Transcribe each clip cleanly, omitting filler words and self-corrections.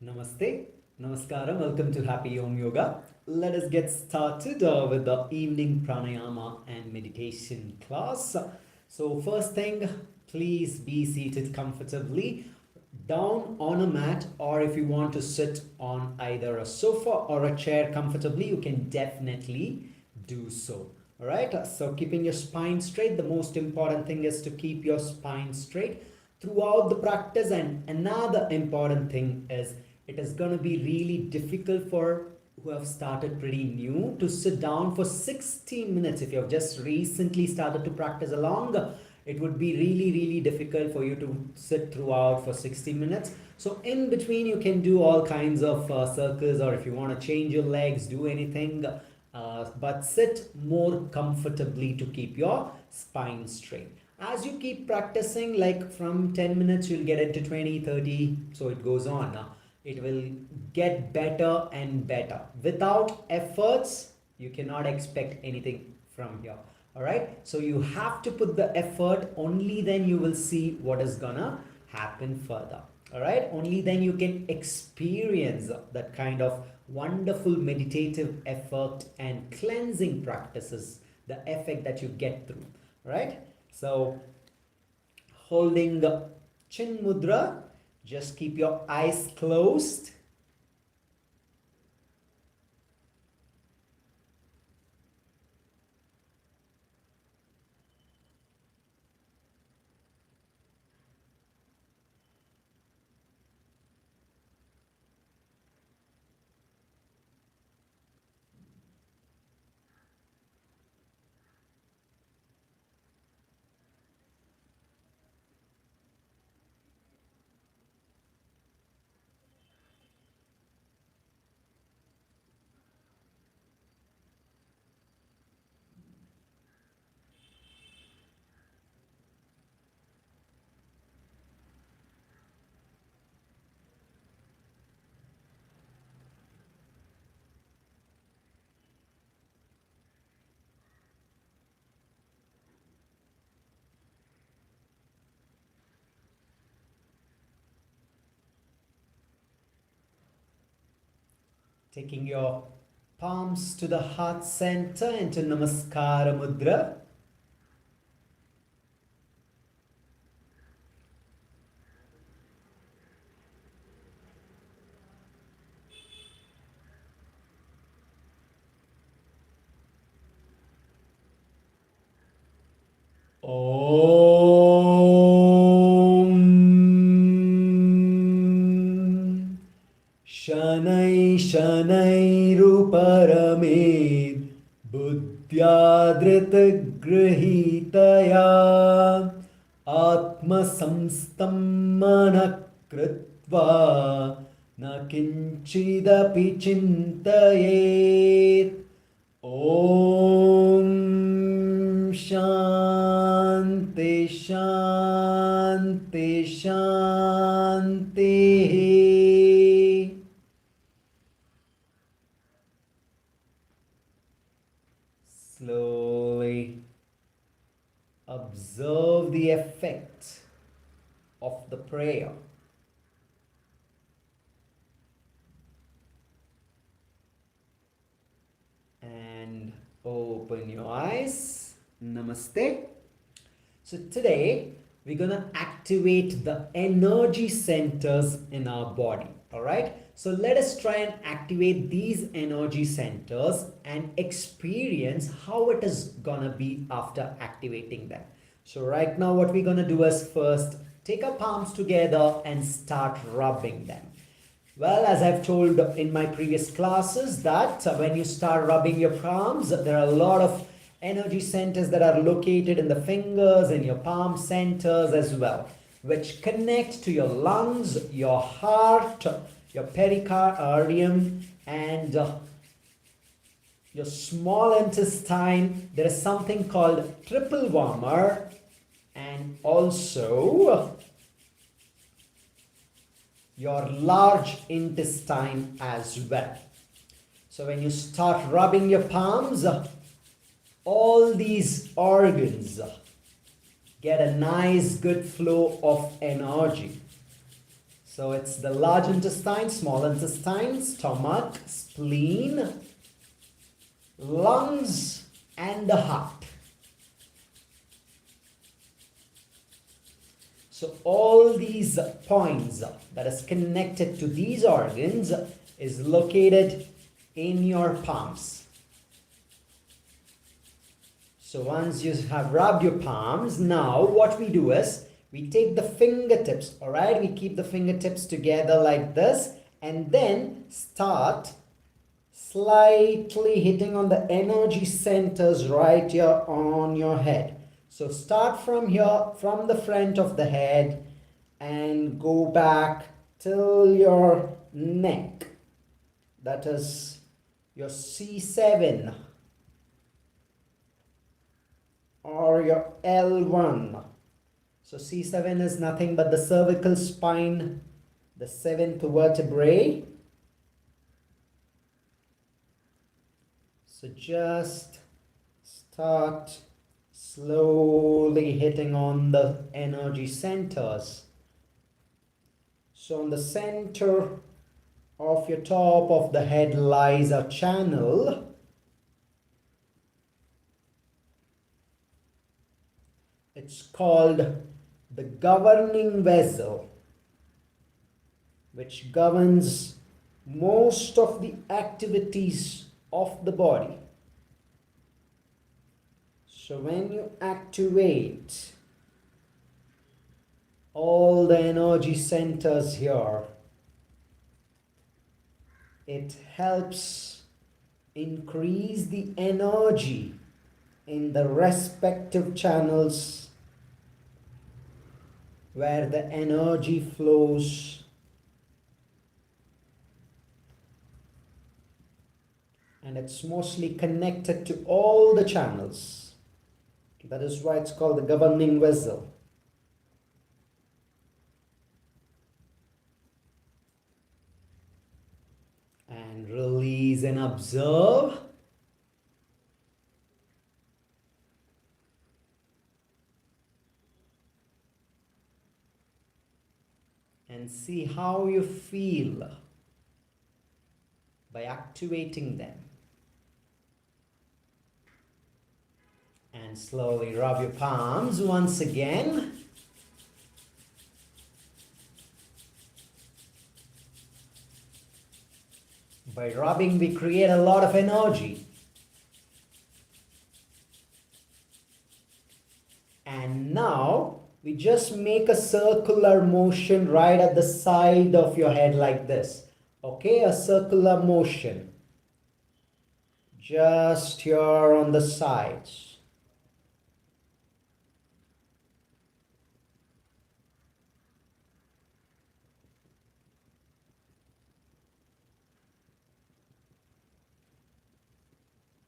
Namaste, Namaskaram, welcome to Happy Omyoga. Let us get started with the evening pranayama and meditation class. So, first thing, please be seated comfortably down on a mat, or if you want to sit on either a sofa or a chair comfortably, you can definitely do so. All right, so keeping your spine straight, the most important thing is to keep your spine straight throughout the practice. And another important thing is it is going to be really difficult for who have started pretty new to sit down for 60 minutes. If you have just recently started to practice along, it would be really difficult for you to sit throughout for 60 minutes. So in between you can do all kinds of circles, or if you want to change your legs, do anything, but sit more comfortably to keep your spine straight. As you keep practicing, like from 10 minutes you'll get into 20, 30, so it goes on. It will get better and better. Without efforts, you cannot expect anything from here. All right, so you have to put the effort, only then you will see what is gonna happen further. All right, only then you can experience that kind of wonderful meditative effort and cleansing practices, the effect that you get through. Right, so holding chin mudra, just keep your eyes closed. Taking your palms to the heart center into Namaskara Mudra. Om Shanairuparamid Buddhyadritagृहीतया Atmasamstam manakritva na kinchidapi chintayet. Om Shanti Shanti Shanti. Slowly observe the effect of the prayer. And open your eyes. Namaste. So today we're going to activate the energy centers in our body. All right. So let us try and activate these energy centers and experience how it is going to be after activating them. So right now what we're going to do is first take our palms together and start rubbing them. Well, as I've told in my previous classes that when you start rubbing your palms, there are a lot of energy centers that are located in the fingers and your palm centers as well, which connect to your lungs, your heart, your pericardium, and your small intestine. There is something called triple warmer, and also your large intestine as well. So when you start rubbing your palms, all these organs get a nice good flow of energy. So it's the large intestine, small intestine, stomach, spleen, lungs, and the heart. So all these points that is connected to these organs is located in your palms. So once you have rubbed your palms, now what we do is we take the fingertips, all right? We keep the fingertips together like this and then start slightly hitting on the energy centers right here on your head. So start from here, from the front of the head and go back till your neck. That is your C7 or your L1. So C7 is nothing but the cervical spine, the seventh vertebrae. So just start slowly hitting on the energy centers. So on the center of your top of the head lies a channel. It's called the governing vessel, which governs most of the activities of the body. So when you activate all the energy centers here, it helps increase the energy in the respective channels where the energy flows. And it's mostly connected to all the channels. That is why it's called the governing vessel. And release and observe. And see how you feel by activating them. And slowly rub your palms once again. By rubbing, we create a lot of energy. And now, we just make a circular motion right at the side of your head like this. Okay, a circular motion. Just here on the sides.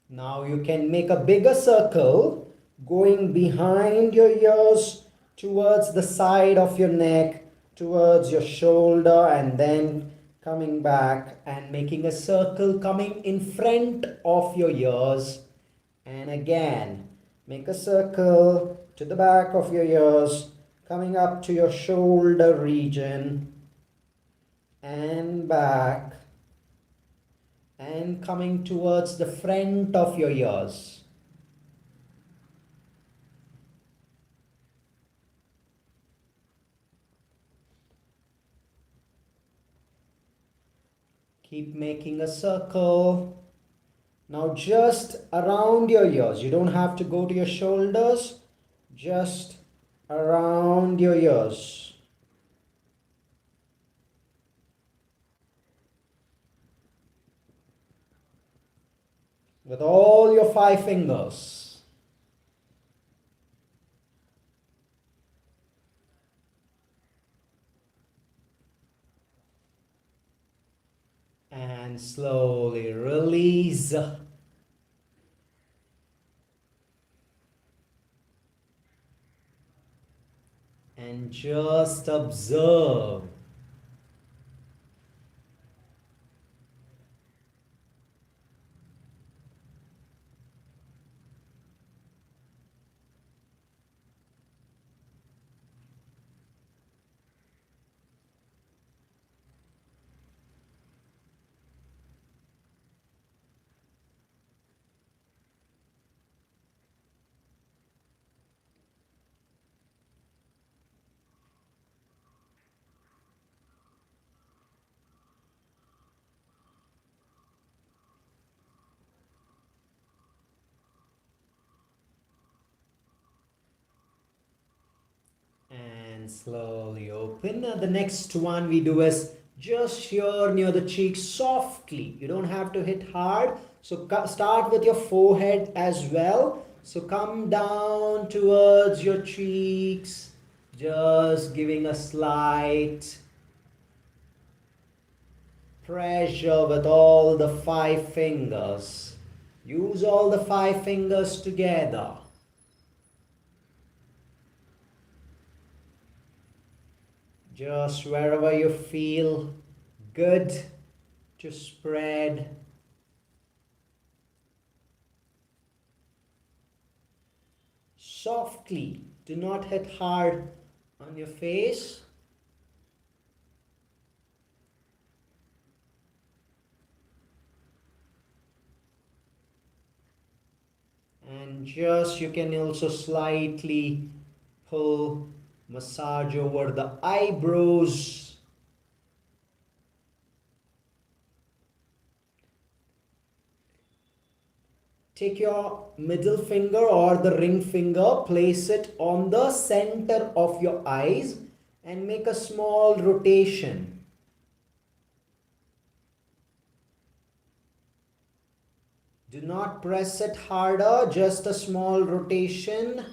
Now you can make a bigger circle going behind your ears towards the side of your neck, towards your shoulder, and then coming back and making a circle coming in front of your ears. And again, make a circle to the back of your ears, coming up to your shoulder region and back. And coming towards the front of your ears. Keep making a circle. Now just around your ears. You don't have to go to your shoulders. Just around your ears. With all your 5 fingers. And slowly release. And just observe. And slowly open. Now the next one we do is just here near the cheek softly. You don't have to hit hard. So start with your forehead as well. So come down towards your cheeks, just giving a slight pressure with all the 5 fingers. Use all the 5 fingers together. Just wherever you feel good to spread. Softly, do not hit hard on your face. And just you can also slightly pull, massage over the eyebrows. Take your middle finger or the ring finger, place it on the center of your eyes and make a small rotation. Do not press it harder, just a small rotation.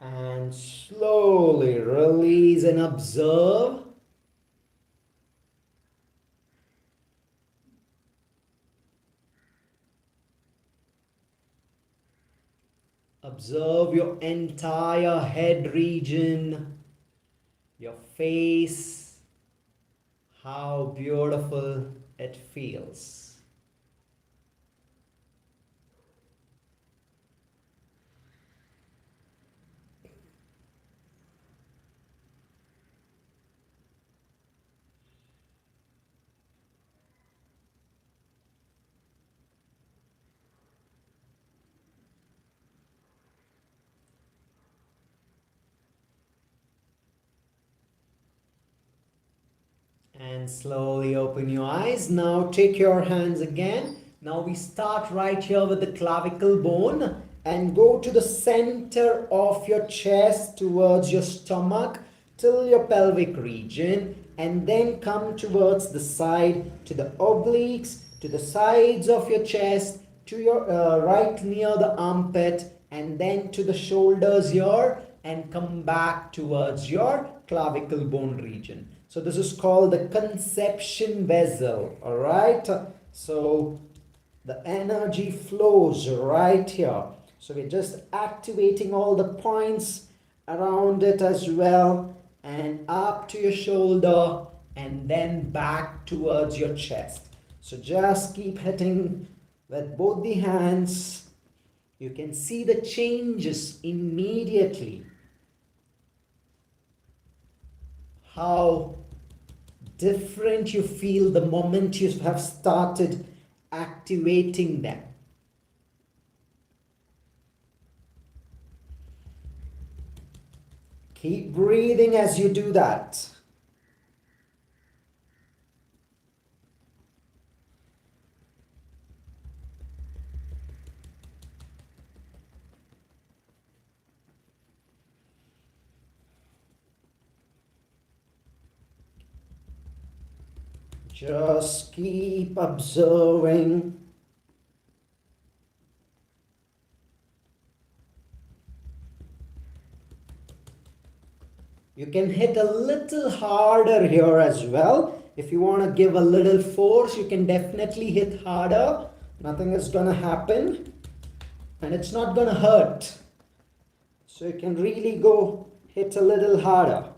And slowly release and observe. Observe your entire head region, your face, how beautiful it feels. And slowly open your eyes. Now take your hands again. Now we start right here with the clavicle bone and go to the center of your chest towards your stomach till your pelvic region, and then come towards the side to the obliques, to the sides of your chest, to your right near the armpit, and then to the shoulders here, and come back towards your clavicle bone region. So this is called the conception vessel, all right? So the energy flows right here. So we're just activating all the points around it as well, and up to your shoulder and then back towards your chest. So just keep hitting with both the hands. You can see the changes immediately. How different you feel the moment you have started activating them. Keep breathing as you do that. Just keep observing. You can hit a little harder here as well. If you want to give a little force, you can definitely hit harder. Nothing is going to happen and it's not going to hurt. So you can really go hit a little harder.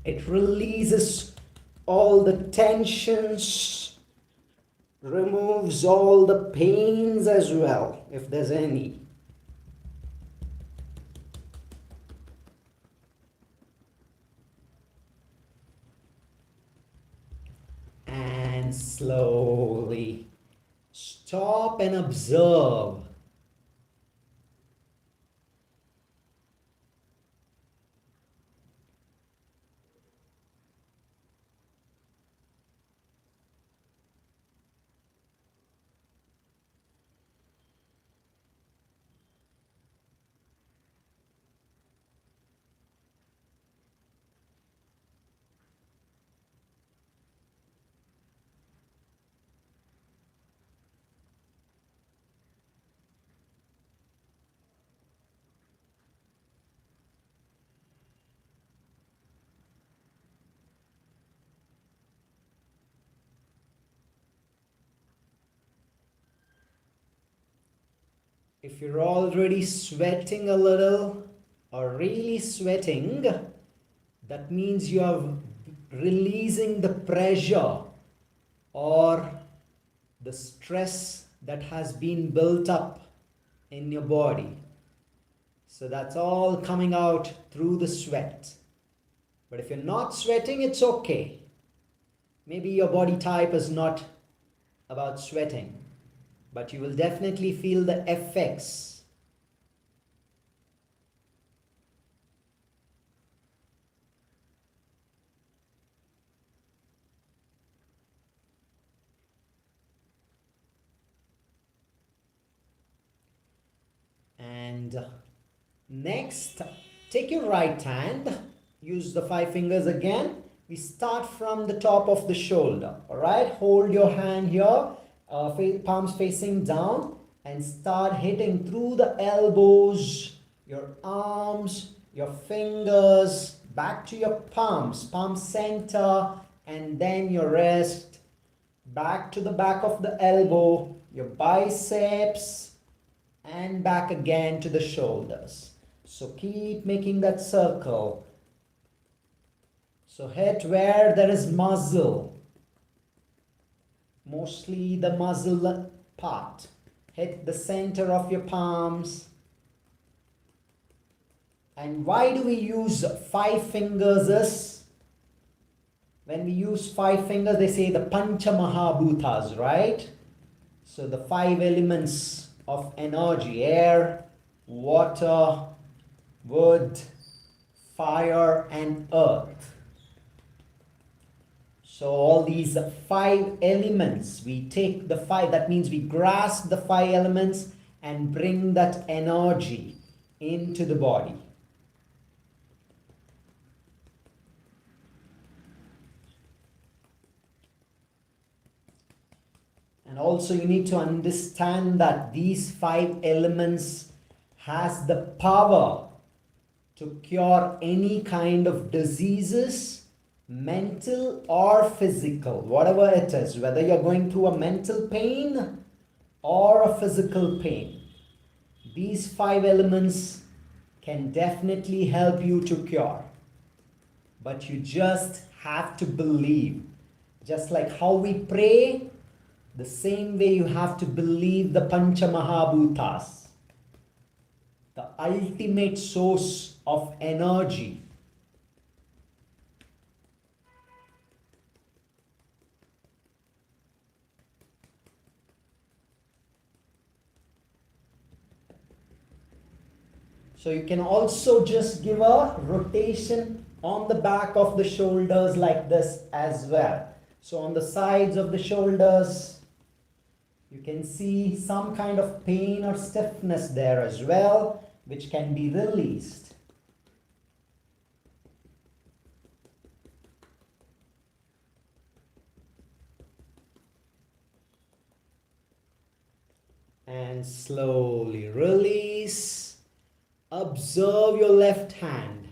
It releases all the tensions, removes all the pains as well, if there's any. And slowly stop and observe If you're already sweating a little or really sweating, that means you are releasing the pressure or the stress that has been built up in your body. So that's all coming out through the sweat. But if you're not sweating, it's okay. Maybe your body type is not about sweating, but you will definitely feel the effects. And next, take your right hand, use the 5 fingers again. We start from the top of the shoulder, all right? Hold your hand here, palms facing down, and start hitting through the elbows, your arms, your fingers, back to your palms, palm center, and then your wrist, back to the back of the elbow, your biceps, and back again to the shoulders. So keep making that circle. So hit where there is muscle, mostly the muscle part. Hit the center of your palms. And why do we use 5 fingers? When we use 5 fingers, they say the Pancha Mahabhutas, right? So the 5 elements of energy: air, water, wood, fire, and earth. So all these 5 elements, we take the 5, that means we grasp the 5 elements and bring that energy into the body. And also you need to understand that these 5 elements has the power to cure any kind of diseases, mental or physical, whatever it is, whether you're going through a mental pain or a physical pain. These 5 elements can definitely help you to cure. But you just have to believe. Just like how we pray, the same way you have to believe the Pancha Mahabhutas, the ultimate source of energy. So you can also just give a rotation on the back of the shoulders like this as well. So on the sides of the shoulders, you can see some kind of pain or stiffness there as well, which can be released. And slowly release. Observe your left hand.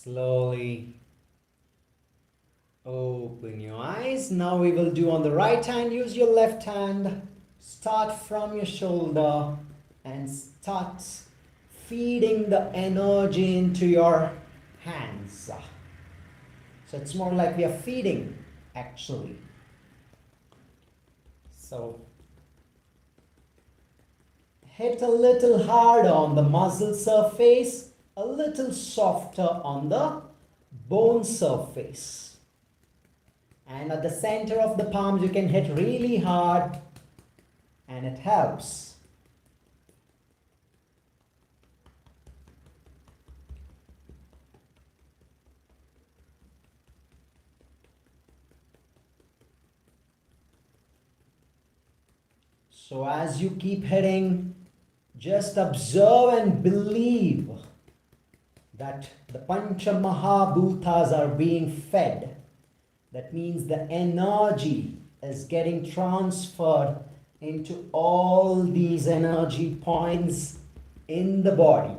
Slowly open your eyes. Now we will do on the right hand. Use your left hand. Start from your shoulder and start feeding the energy into your hands. So it's more like we are feeding actually. So hit a little harder on the muscle surface, a little softer on the bone surface. And at the center of the palms, you can hit really hard, and it helps. So as you keep hitting, just observe and believe that the Pancha Mahabhutas are being fed. That means the energy is getting transferred into all these energy points in the body.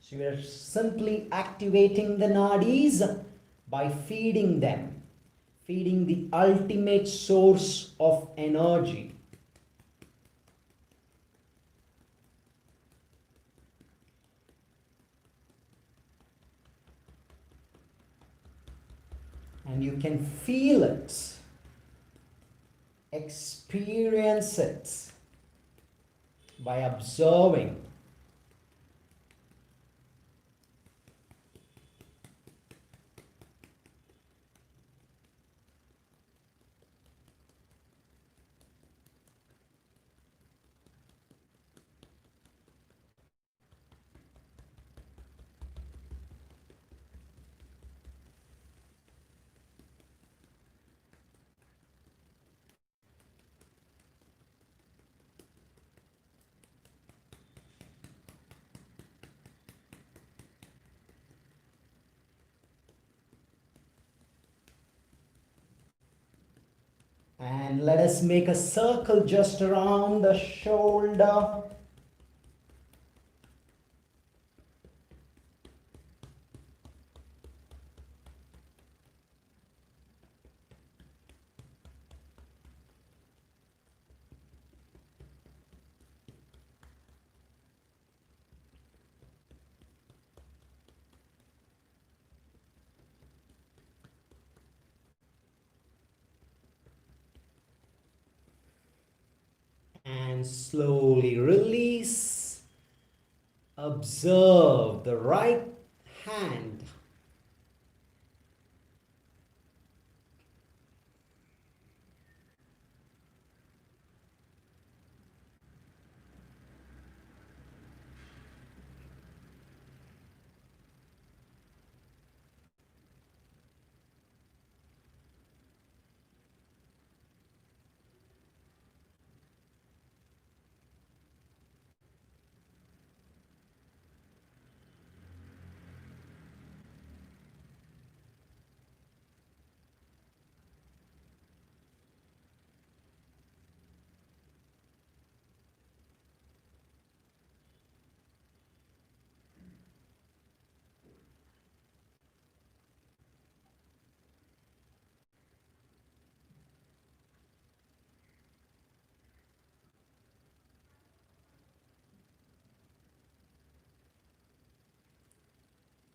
So we are simply activating the nadis by feeding them, feeding the ultimate source of energy. And you can feel it, experience it by observing. And let us make a circle just around the shoulder. And slowly release. Observe the right hand.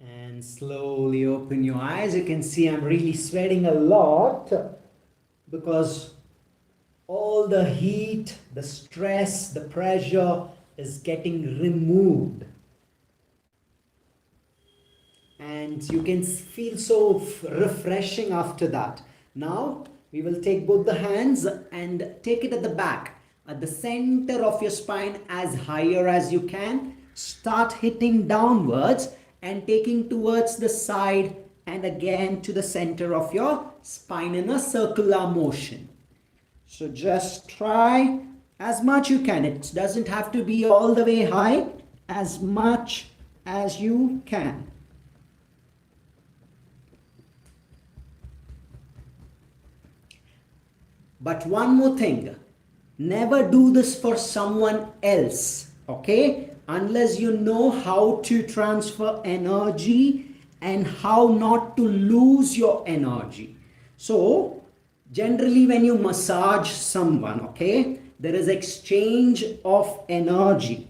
And slowly open your eyes. You can see I'm really sweating a lot because all the heat, the stress, the pressure is getting removed. And you can feel so refreshing after that. Now we will take both the hands and take it at the back, at the center of your spine, as higher as you can. Start hitting downwards and taking towards the side and again to the center of your spine in a circular motion. So just try as much you can. It doesn't have to be all the way high, as much as you can. But one more thing, never do this for someone else, okay? Unless you know how to transfer energy and how not to lose your energy. So, generally when you massage someone, okay, there is exchange of energy.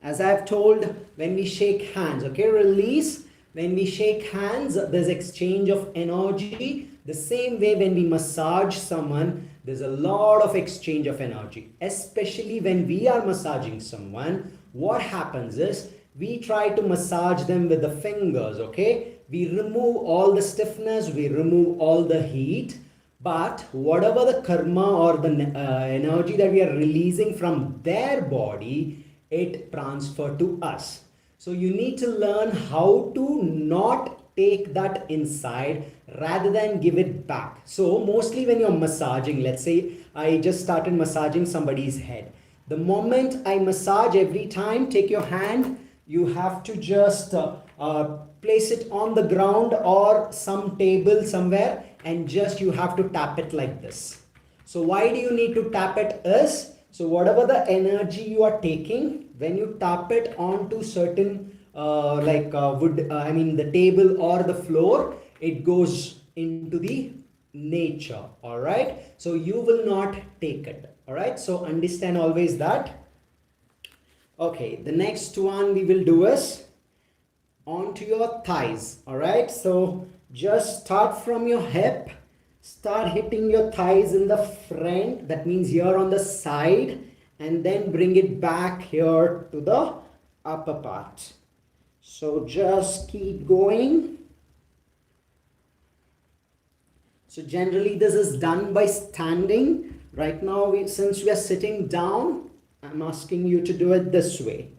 As I've told, when we shake hands, okay, release. When we shake hands, there's exchange of energy. The same way when we massage someone, there's a lot of exchange of energy. Especially when we are massaging someone, what happens is we try to massage them with the fingers, okay? We remove all the stiffness, we remove all the heat, but whatever the karma or the energy that we are releasing from their body, it transfer to us. So you need to learn how to not take that inside rather than give it back. So mostly when you're massaging, let's say I just started massaging somebody's head. The moment I massage, every time, take your hand, you have to just place it on the ground or some table somewhere, and just you have to tap it like this. So why do you need to tap it is, so whatever the energy you are taking, when you tap it onto certain the table or the floor, it goes into the nature. All right, so you will not take it. All right, so understand always that. Okay, the next one we will do is onto your thighs. All right, so just start from your hip, start hitting your thighs in the front, that means here on the side, and then bring it back here to the upper part. So just keep going. So generally this is done by standing. Right now, since we are sitting down, I'm asking you to do it this way.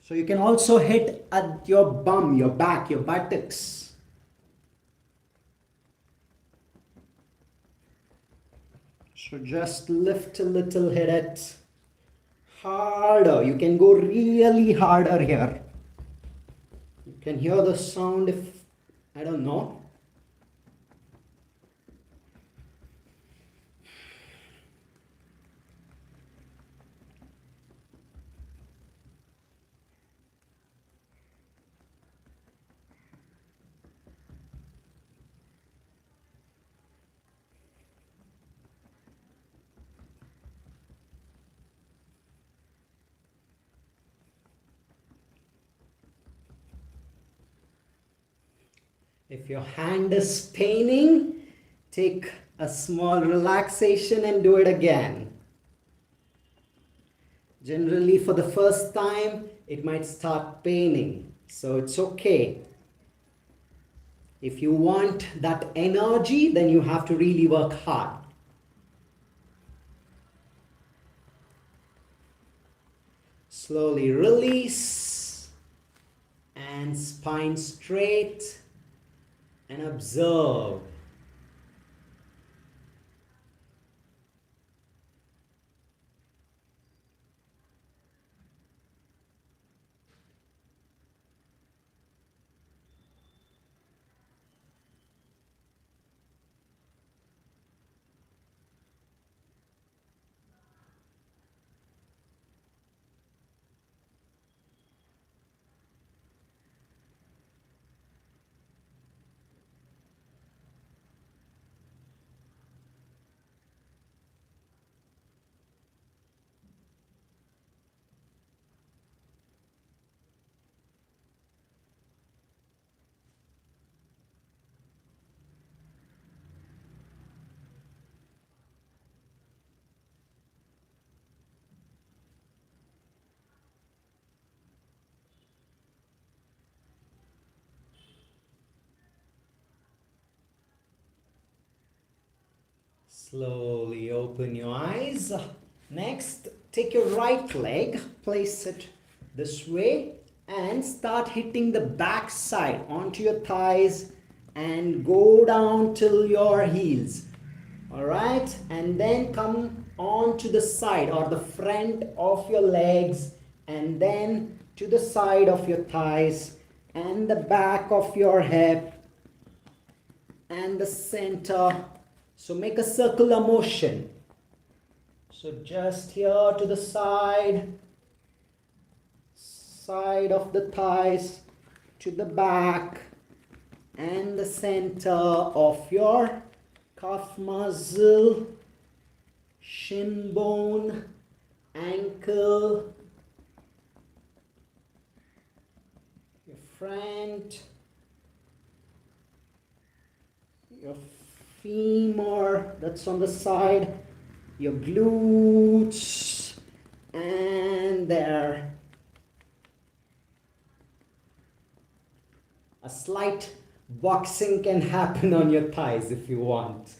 So you can also hit at your bum, your back, your buttocks. So just lift a little, hit it harder. You can go really harder here. You can hear the sound if, I don't know. If your hand is paining, take a small relaxation and do it again. Generally, for the first time, it might start paining, so it's okay. If you want that energy, then you have to really work hard. Slowly release and spine straight. And observe. Slowly open your eyes. Next, take your right leg, place it this way, and start hitting the back side onto your thighs and go down till your heels. All right, and then come on to the side or the front of your legs, and then to the side of your thighs and the back of your hip and the center. So make a circular motion. So just here to the side of the thighs, to the back and the center of your calf muscle, shin bone, ankle, front, your femur that's on the side, your glutes, and there. A slight boxing can happen on your thighs if you want.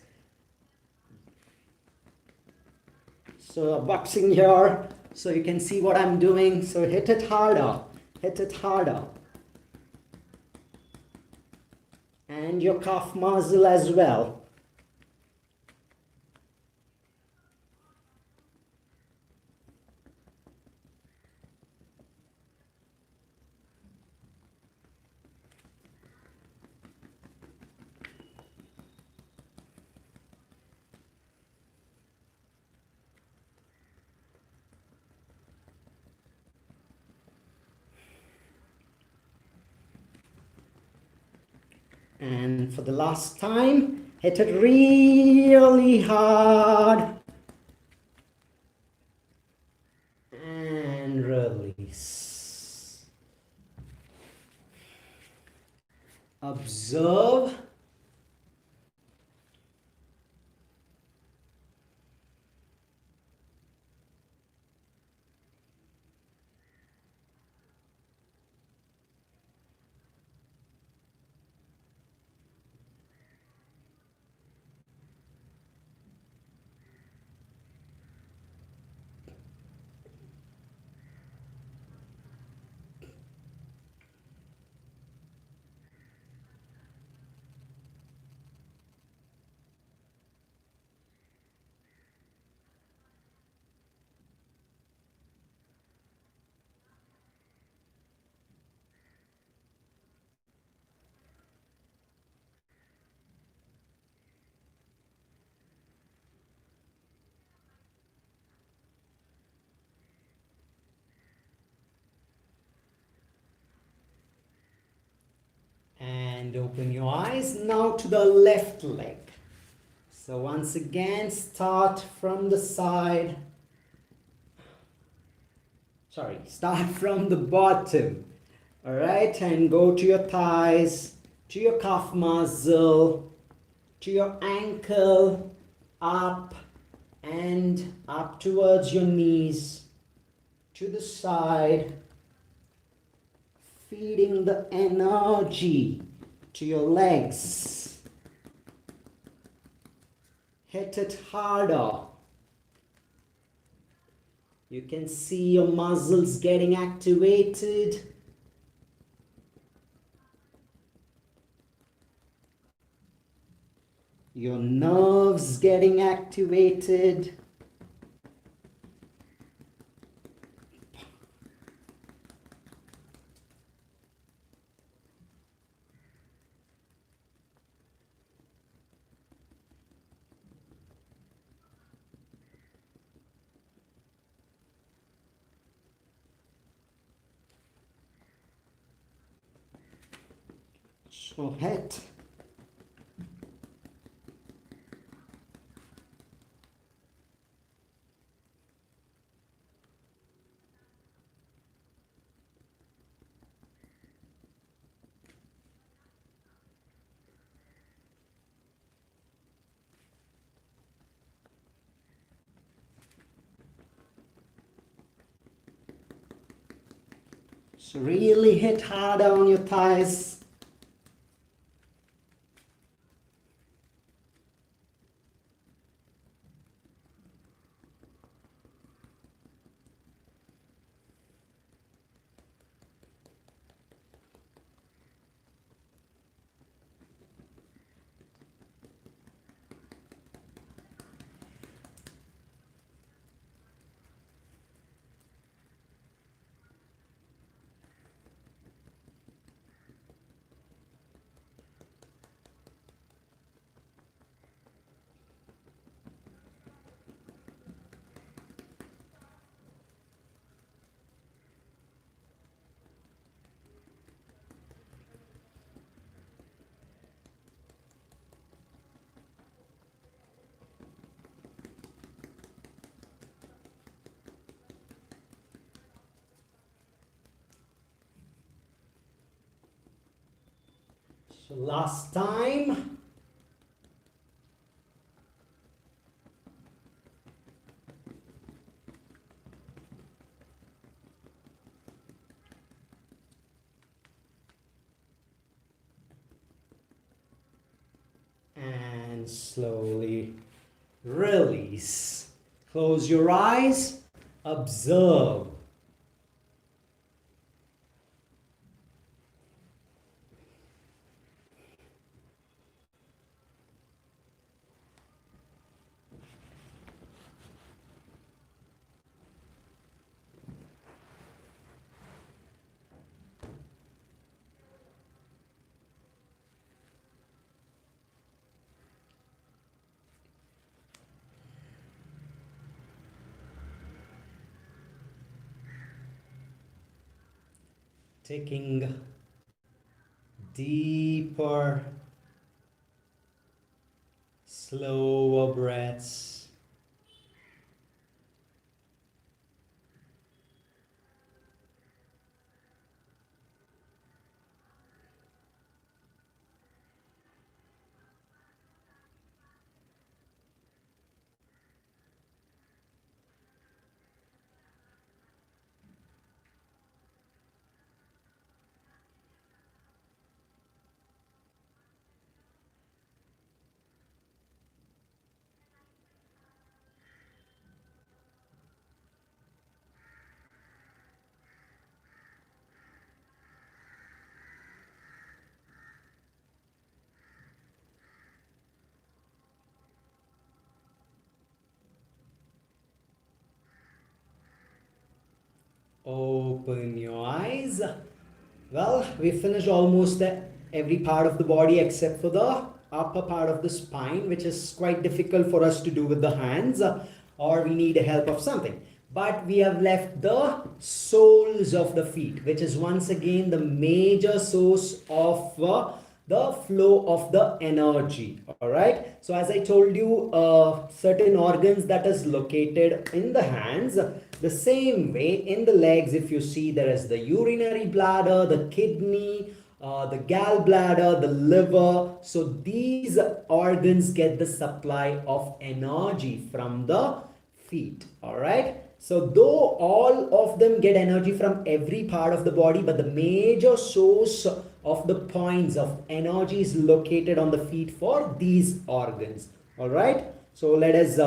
So a boxing here, so you can see what I'm doing. So hit it harder, hit it harder. And your calf muscle as well. And for the last time, hit it really hard. And release. Observe. And open your eyes now to the left leg. So once again, start from the side. Sorry, start from the bottom. All right, and go to your thighs, to your calf muscle, to your ankle, up and up towards your knees, to the side, feeding the energy to your legs. Hit it harder. You can see your muscles getting activated. Your nerves getting activated. So hit. So really hit harder on your thighs. So last time. And slowly release. Close your eyes. Observe. Taking deeper, slower breaths. Open your eyes. Well, we finished almost every part of the body except for the upper part of the spine, which is quite difficult for us to do with the hands, or we need help of something. But we have left the soles of the feet, which is once again the major source of the flow of the energy. All right. So as I told you, certain organs that is located in the hands, the same way in the legs, if you see, there is the urinary bladder, the kidney, the gallbladder, the liver. So these organs get the supply of energy from the feet. All right. So though all of them get energy from every part of the body, but the major source of the points of energy is located on the feet for these organs. All right. So let us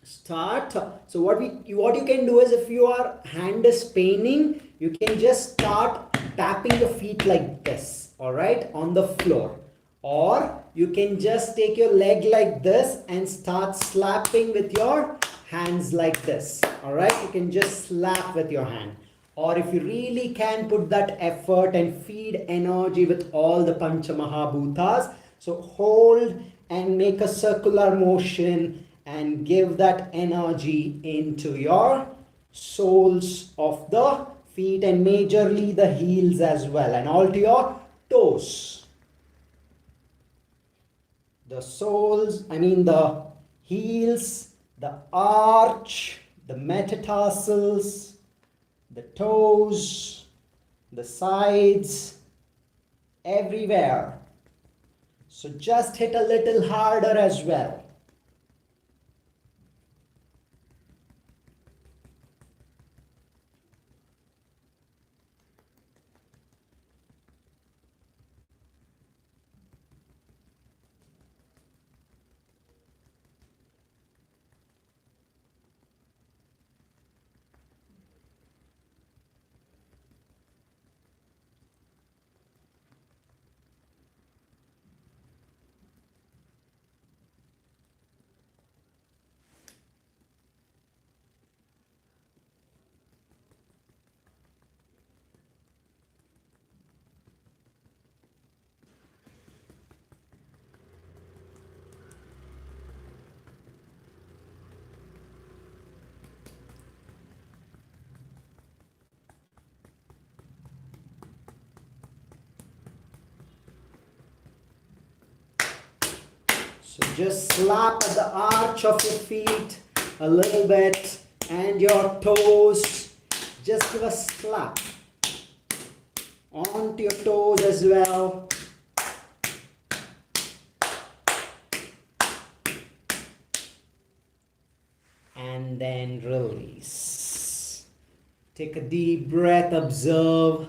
start. So what you can do is, if your hand is paining, you can just start tapping the feet like this, all right, on the floor. Or you can just take your leg like this and start slapping with your hands like this. All right, you can just slap with your hand. Or if you really can put that effort and feed energy with all the Pancha Mahabhutas, so hold and make a circular motion and give that energy into your soles of the feet and majorly the heels as well, and all to your toes. The soles, the heels, the arch, the metatarsals, the toes, the sides, everywhere. So just hit a little harder as well. So just slap at the arch of your feet a little bit and your toes. Just give a slap onto your toes as well. and then release. Take a deep breath, observe.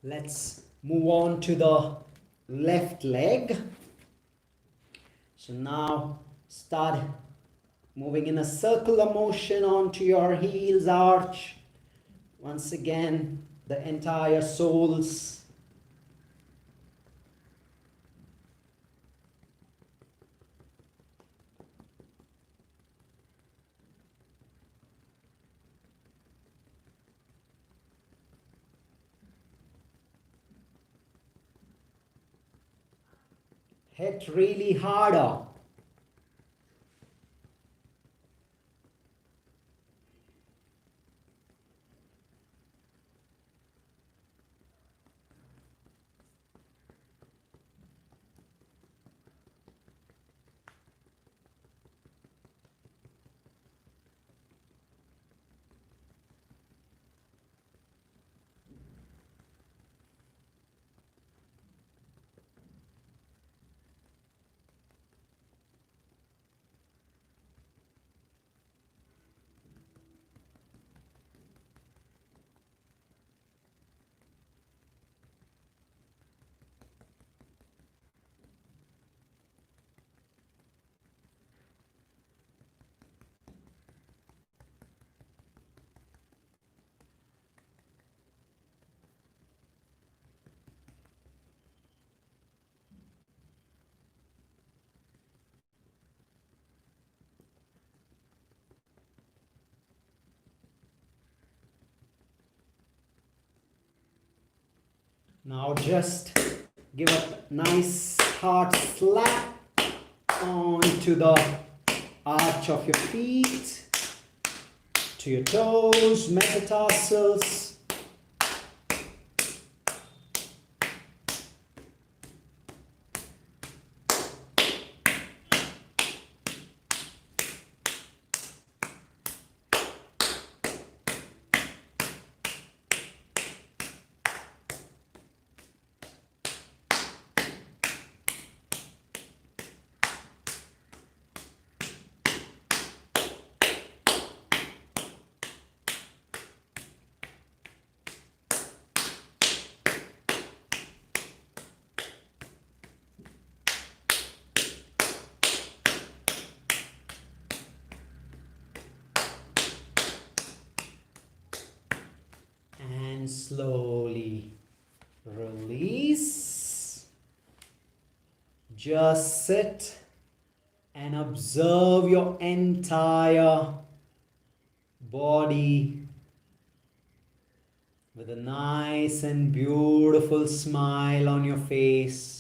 Let's move on to the left leg. So now start moving in a circular motion onto your heels arch. Once again, the entire soles. Hit really harder. Now just give a nice hard slap onto the arch of your feet, to your toes, metatarsals. And slowly release. Just sit and observe your entire body with a nice and beautiful smile on your face.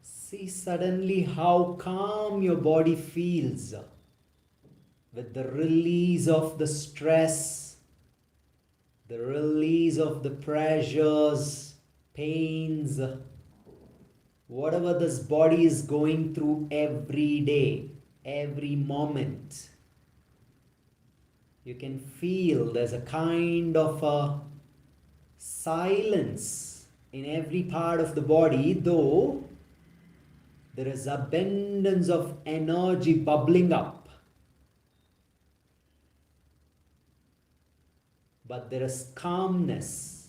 See suddenly how calm your body feels with the release of the stress the release of the pressures, pains, whatever this body is going through every day, every moment. You can feel there's a kind of a silence in every part of the body, though there is abundance of energy bubbling up. But there is calmness.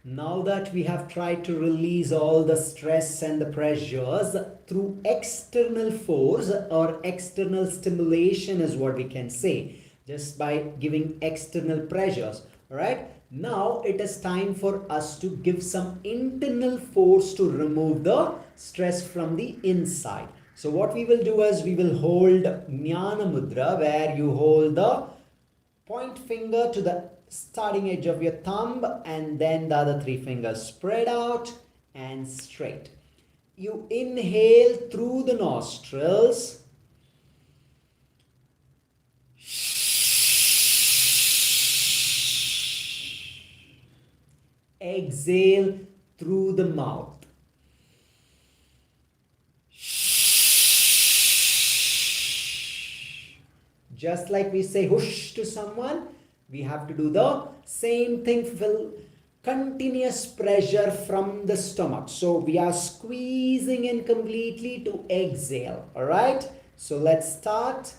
Now that we have tried to release all the stress and the pressures through external force or external stimulation is what we can say, just by giving external pressures, all right? Now it is time for us to give some internal force to remove the stress from the inside. So what we will do is we will hold Jnana Mudra, where you hold the point finger to the starting edge of your thumb and then the other three fingers spread out and straight. You inhale through the nostrils. Exhale through the mouth. Just like we say whoosh to someone, we have to do the same thing. Feel continuous pressure from the stomach. So we are squeezing in completely to exhale. All right. So let's start.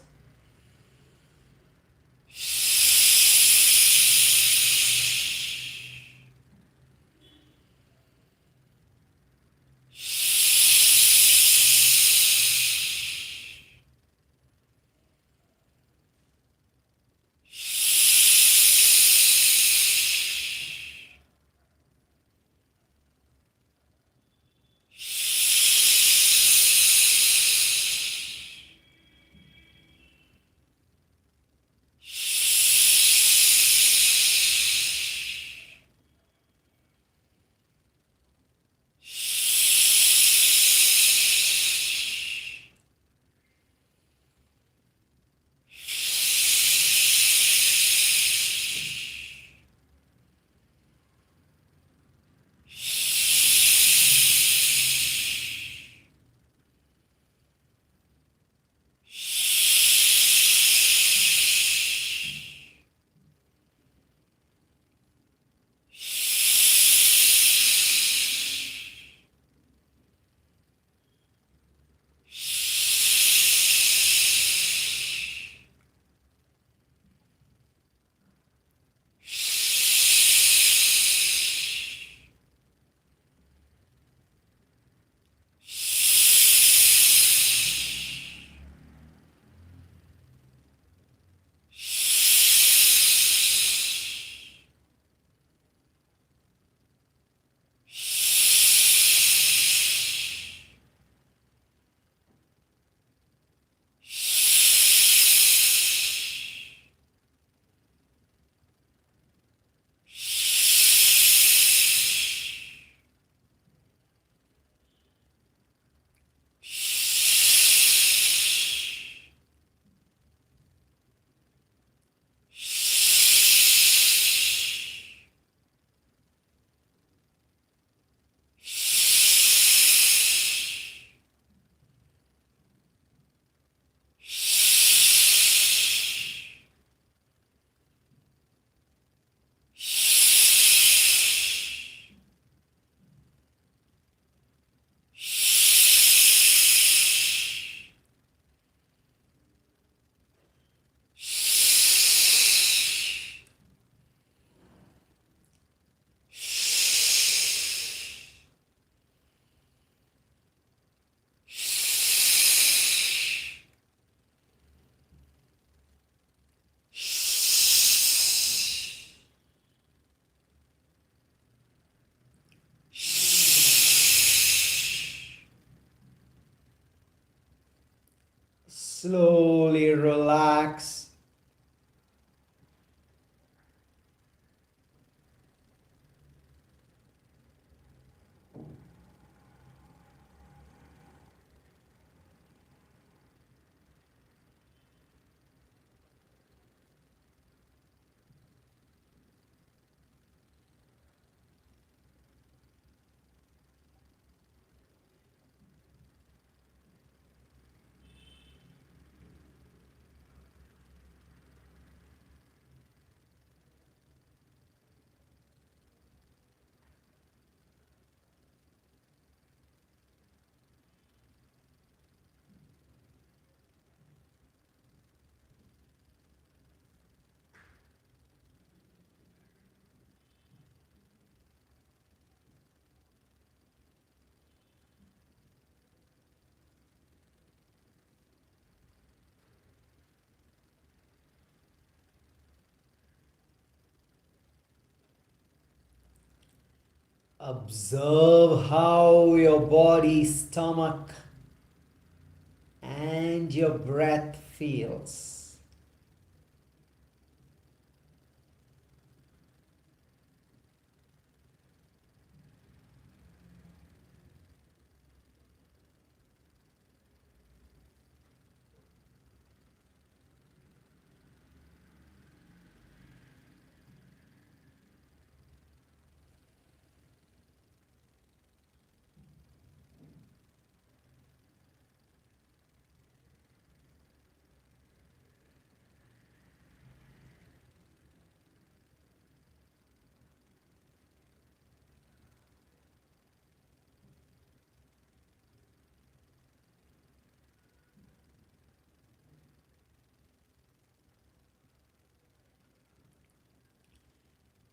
Slowly relax. Observe how your body, stomach, and your breath feels.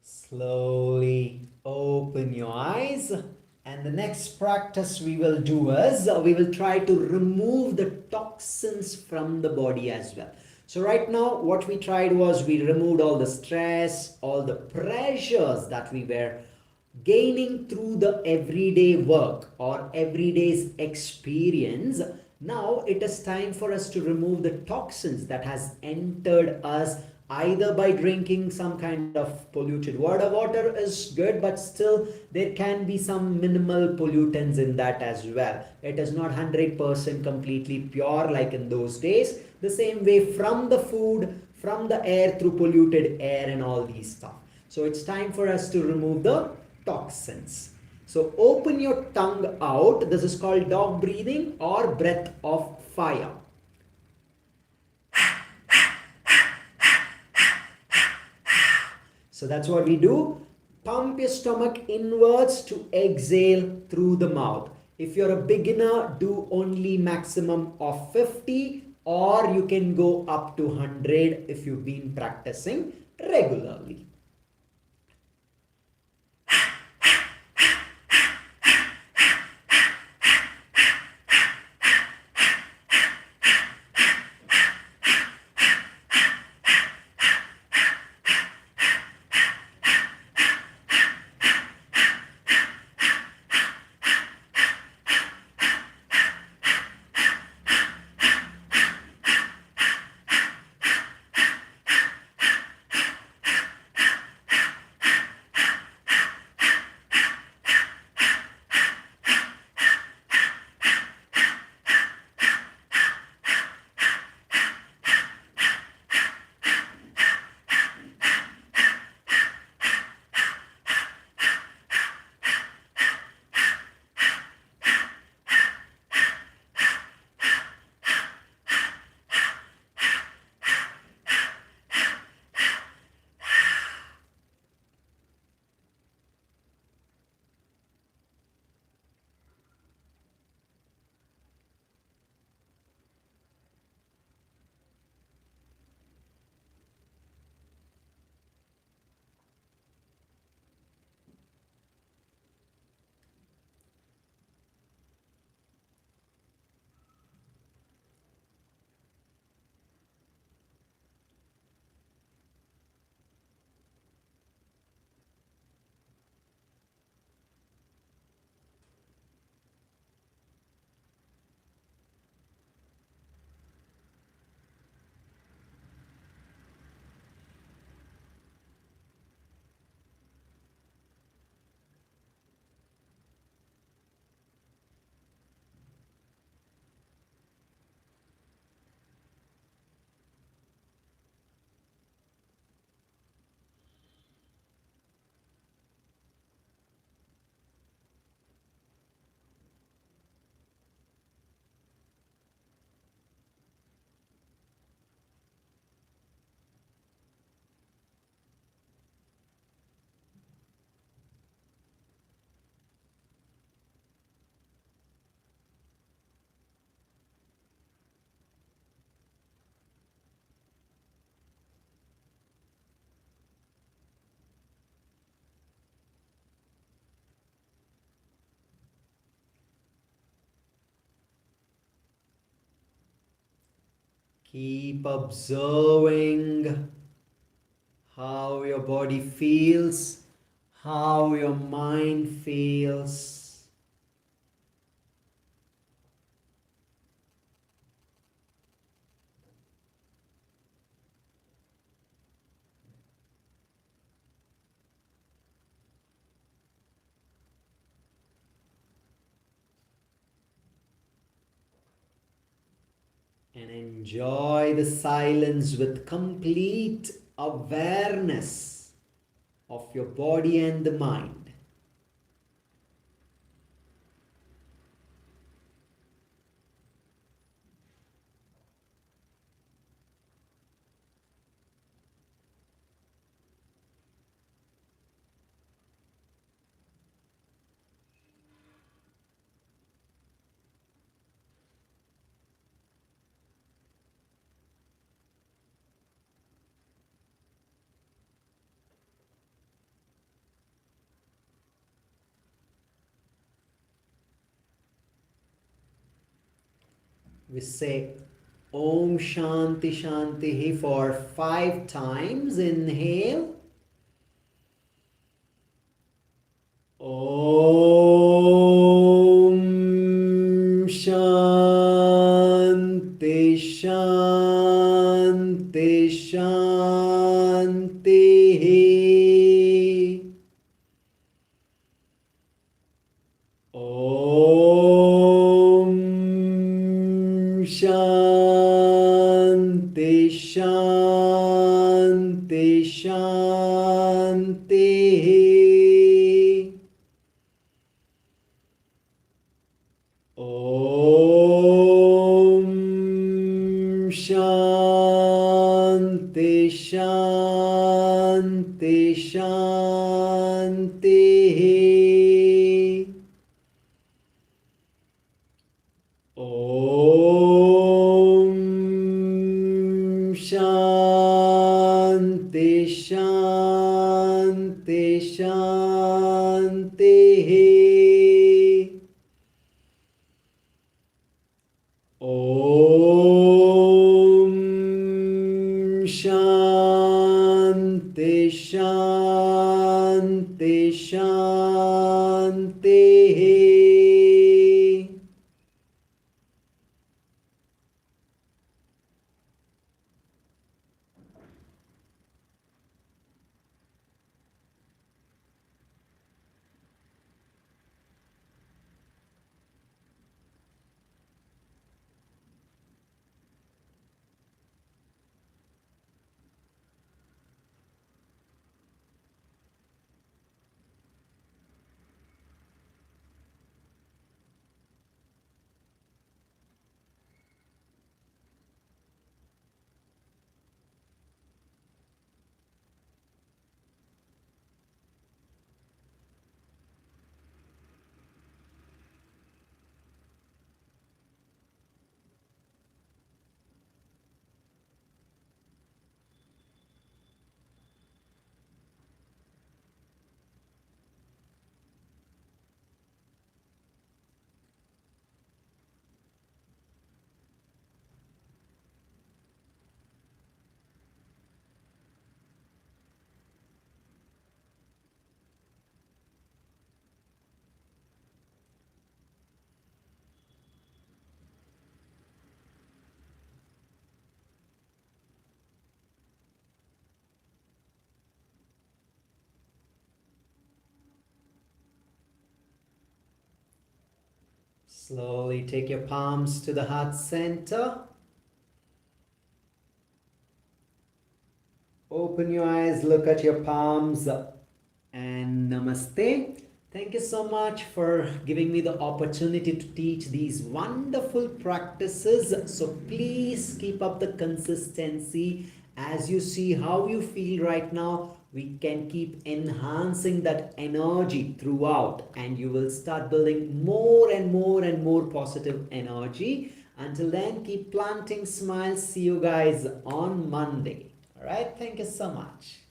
Slowly open your eyes, and the next practice we will do is we will try to remove the toxins from the body as well. So right now what we tried was we removed all the stress, all the pressures that we were gaining through the everyday work or everyday's experience. Now it is time for us to remove the toxins that has entered us, either by drinking some kind of polluted water. Water is good, but still there can be some minimal pollutants in that as well. It is not 100% completely pure like in those days. The same way from the food, from the air, through polluted air and all these stuff. So it's time for us to remove the toxins. So open your tongue out. This is called dog breathing or breath of fire. So that's what we do. Pump your stomach inwards to exhale through the mouth. If you're a beginner, do only maximum of 50, or you can go up to 100 if you've been practicing regularly. Keep observing how your body feels, how your mind feels. And enjoy the silence with complete awareness of your body and the mind. We say Om Shanti Shanti for 5 times. Inhale. Om Shanti Shanti Shanti. Om Shanti Shanti Shanti. Om Shanti Shanti Shanti. Om Shanti Shanti Shanti. Om Shanti Shanti Shanti. Slowly take your palms to the heart center. Open your eyes, look at your palms, and namaste. Thank you so much for giving me the opportunity to teach these wonderful practices. So please keep up the consistency. As you see how you feel right now, we can keep enhancing that energy throughout, and you will start building more and more and more positive energy. Until then, keep planting smiles. See you guys on Monday. All right, thank you so much.